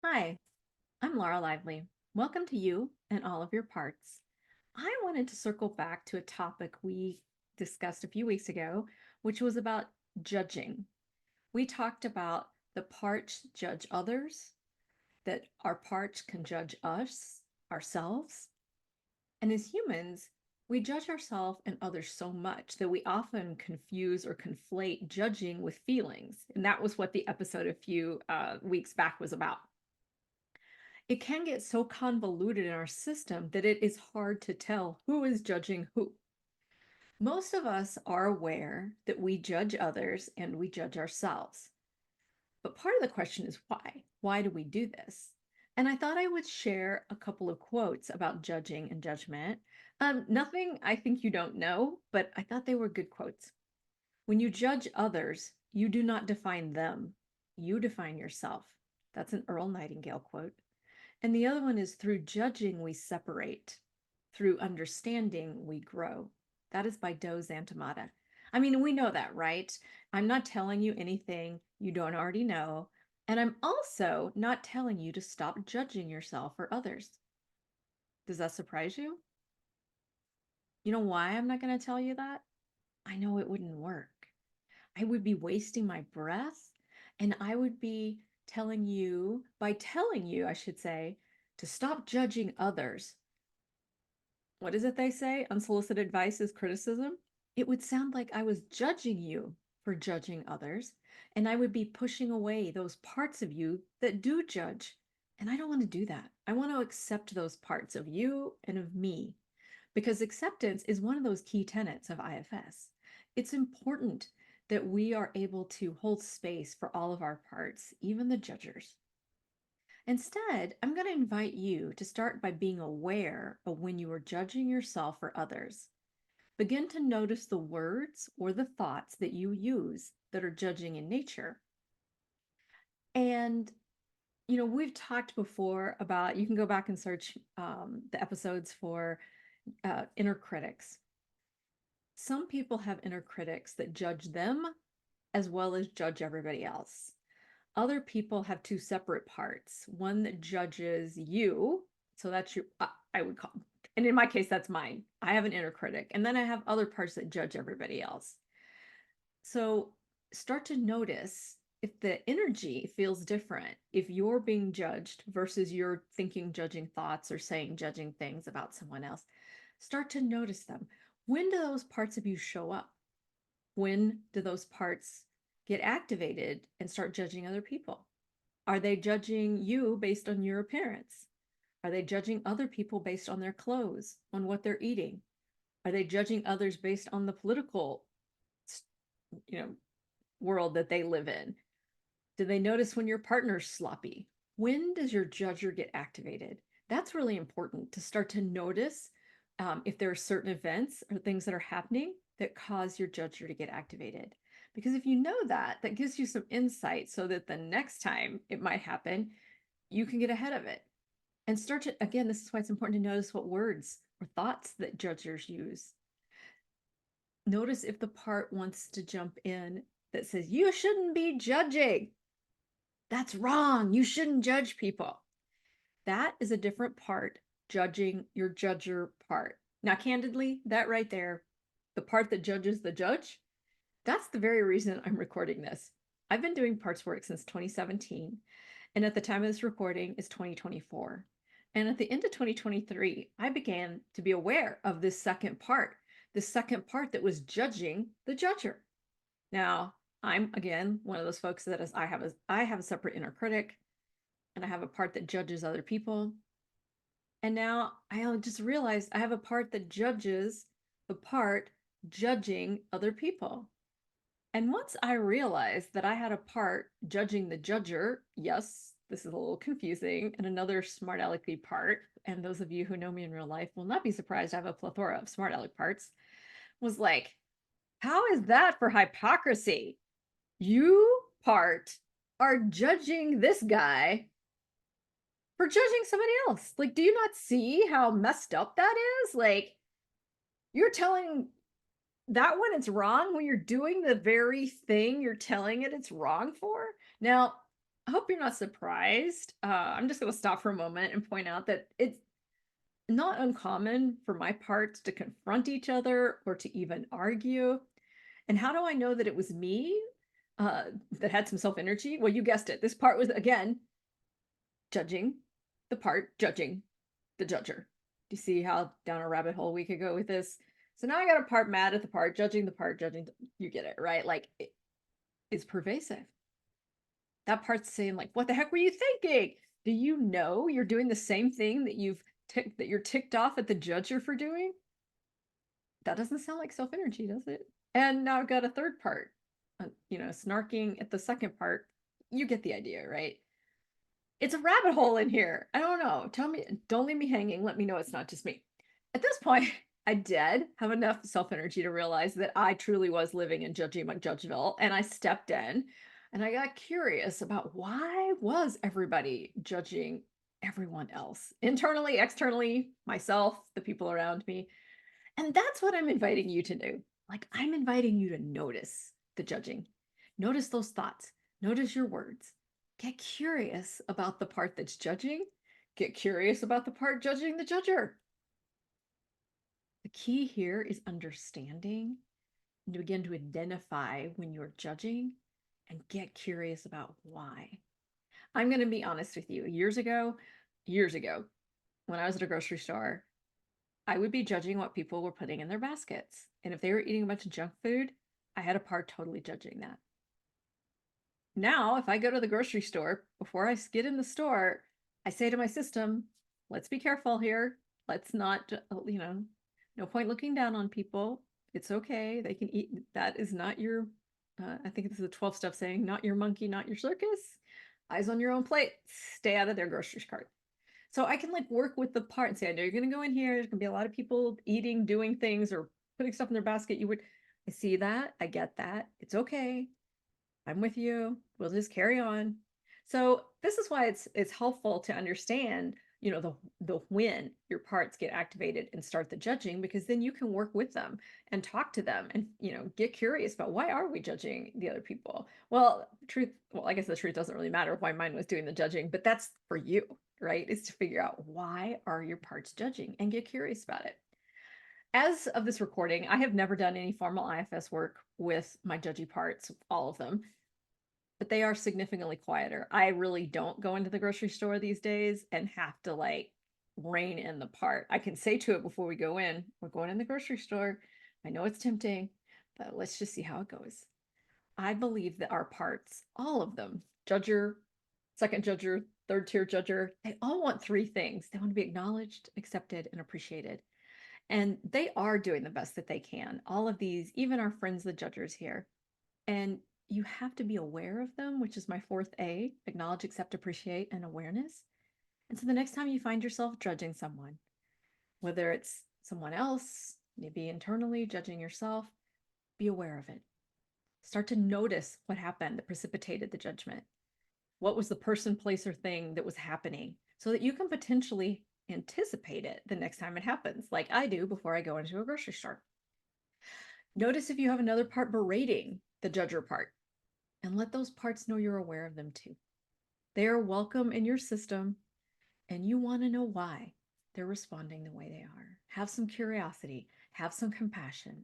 Hi, I'm Laura Lively. Welcome to You and All of Your Parts. I wanted to circle back to a topic we discussed a few weeks ago, which was about judging. We talked about the parts judge others, that our parts can judge ourselves. And as humans, we judge ourselves and others so much that we often confuse or conflate judging with feelings. And that was what the episode a few weeks back was about. It can get so convoluted in our system that it is hard to tell who is judging who. Most of us are aware that we judge others and we judge ourselves. But part of the question is why? Why do we do this? And I thought I would share a couple of quotes about judging and judgment. Nothing I think you don't know, but I thought they were good quotes. When you judge others, you do not define them, you define yourself. That's an Earl Nightingale quote. And the other one is through judging, we separate. Through understanding, we grow. That is by Do Zantamata. I mean, we know that, right? I'm not telling you anything you don't already know. And I'm also not telling you to stop judging yourself or others. Does that surprise you? You know why I'm not going to tell you that? I know it wouldn't work. I would be wasting my breath and I would be telling you, I should say, to stop judging others. What is it they say? Unsolicited advice is criticism. It would sound like I was judging you for judging others, and I would be pushing away those parts of you that do judge. And I don't want to do that. I want to accept those parts of you and of me because acceptance is one of those key tenets of IFS. It's important that we are able to hold space for all of our parts, even the judgers. Instead, I'm going to invite you to start by being aware of when you are judging yourself or others. Begin to notice the words or the thoughts that you use that are judging in nature. And, we've talked before about, you can go back and search the episodes for inner critics. Some people have inner critics that judge them as well as judge everybody else. Other people have two separate parts. One that judges you, so that's your, I would call, and in my case, that's mine. I have an inner critic, and then I have other parts that judge everybody else. So start to notice if the energy feels different, if you're being judged versus you're thinking judging thoughts or saying judging things about someone else. Start to notice them. When do those parts of you show up? When do those parts get activated and start judging other people? Are they judging you based on your appearance? Are they judging other people based on their clothes, on what they're eating? Are they judging others based on the political, you know, world that they live in? Do they notice when your partner's sloppy? When does your judger get activated? That's really important to start to notice if there are certain events or things that are happening that cause your judger to get activated. Because if you know that, that gives you some insight so that the next time it might happen, you can get ahead of it. And start to, again, this is why it's important to notice what words or thoughts that judgers use. Notice if the part wants to jump in that says, you shouldn't be judging. That's wrong. You shouldn't judge people. That is a different part, judging your judger part. Now, candidly, that right there, the part that judges the judge, that's the very reason I'm recording this. I've been doing parts work since 2017, and at the time of this recording is 2024. And at the end of 2023, I began to be aware of this second part that was judging the judger. Now, I'm again one of those folks that is I have a separate inner critic, and I have a part that judges other people. And now I just realized I have a part that judges the part judging other people. And once I realized that I had a part judging the judger, yes, this is a little confusing, and another smart alecky part, and those of you who know me in real life will not be surprised I have a plethora of smart aleck parts, was like, how is that for hypocrisy? You part are judging this guy for judging somebody else. Like, do you not see how messed up that is? Like, you're telling that one it's wrong when you're doing the very thing you're telling it it's wrong for. Now, I hope you're not surprised. I'm just going to stop for a moment and point out that it's not uncommon for my parts to confront each other or to even argue. And how do I know that it was me that had some self energy? Well, you guessed it. This part was, again, judging the part, judging the judger. Do you see how down a rabbit hole we could go with this? So now I got a part mad at the part, judging the part, judging. You get it, right? Like it's pervasive. That part's saying, like, what the heck were you thinking? Do you know you're doing the same thing that you're ticked off at the judger for doing? That doesn't sound like self energy, does it? And now I've got a third part, snarking at the second part. You get the idea, right? It's a rabbit hole in here. I don't know. Tell me, don't leave me hanging. Let me know it's not just me. At this point, I did have enough self energy to realize that I truly was living in Judgy McJudgeville, and I stepped in and I got curious about why was everybody judging everyone else, internally, externally, myself, the people around me. And that's what I'm inviting you to do. Like, I'm inviting you to notice the judging, notice those thoughts, notice your words. Get curious about the part that's judging. Get curious about the part judging the judger. The key here is understanding and to begin to identify when you're judging and get curious about why. I'm going to be honest with you. Years ago, when I was at a grocery store, I would be judging what people were putting in their baskets. And if they were eating a bunch of junk food, I had a part totally judging that. Now, if I go to the grocery store, before I get in the store, I say to my system, let's be careful here. Let's not, no point looking down on people. It's okay. They can eat. That is not your, I think this is a 12-step saying, not your monkey, not your circus. Eyes on your own plate. Stay out of their grocery cart. So I can like work with the part and say, I know you're going to go in here. There's going to be a lot of people eating, doing things, or putting stuff in their basket. I see that. I get that. It's okay. I'm with you. We'll just carry on. So this is why it's helpful to understand, the when your parts get activated and start the judging, because then you can work with them and talk to them and get curious about why are we judging the other people. Well, I guess the truth doesn't really matter why mine was doing the judging, but that's for you, right? Is to figure out why are your parts judging and get curious about it. As of this recording, I have never done any formal IFS work with my judgy parts, all of them, but they are significantly quieter. I really don't go into the grocery store these days and have to like rein in the part. I can say to it before we go in, we're going in the grocery store. I know it's tempting, but let's just see how it goes. I believe that our parts, all of them, judger, second judger, third tier judger, they all want three things. They want to be acknowledged, accepted, and appreciated. And they are doing the best that they can. All of these, even our friends, the judgers here. And you have to be aware of them, which is my fourth A, acknowledge, accept, appreciate, and awareness. And so the next time you find yourself judging someone, whether it's someone else, maybe internally judging yourself, be aware of it. Start to notice what happened that precipitated the judgment. What was the person, place, or thing that was happening so that you can potentially anticipate it the next time it happens, like I do before I go into a grocery store. Notice if you have another part berating the judger part, and let those parts know you're aware of them too. They are welcome in your system, and you want to know why they're responding the way they are. Have some curiosity, have some compassion.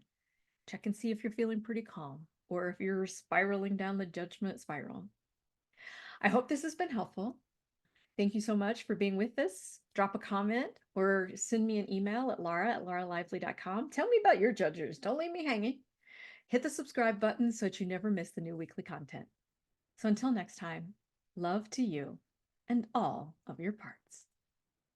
Check and see if you're feeling pretty calm or if you're spiraling down the judgment spiral. I hope this has been helpful. Thank you so much for being with us. Drop a comment or send me an email at laura@lauralively.com. Tell me about your judgers. Don't leave me hanging. Hit the subscribe button so that you never miss the new weekly content. So until next time, love to you and all of your parts.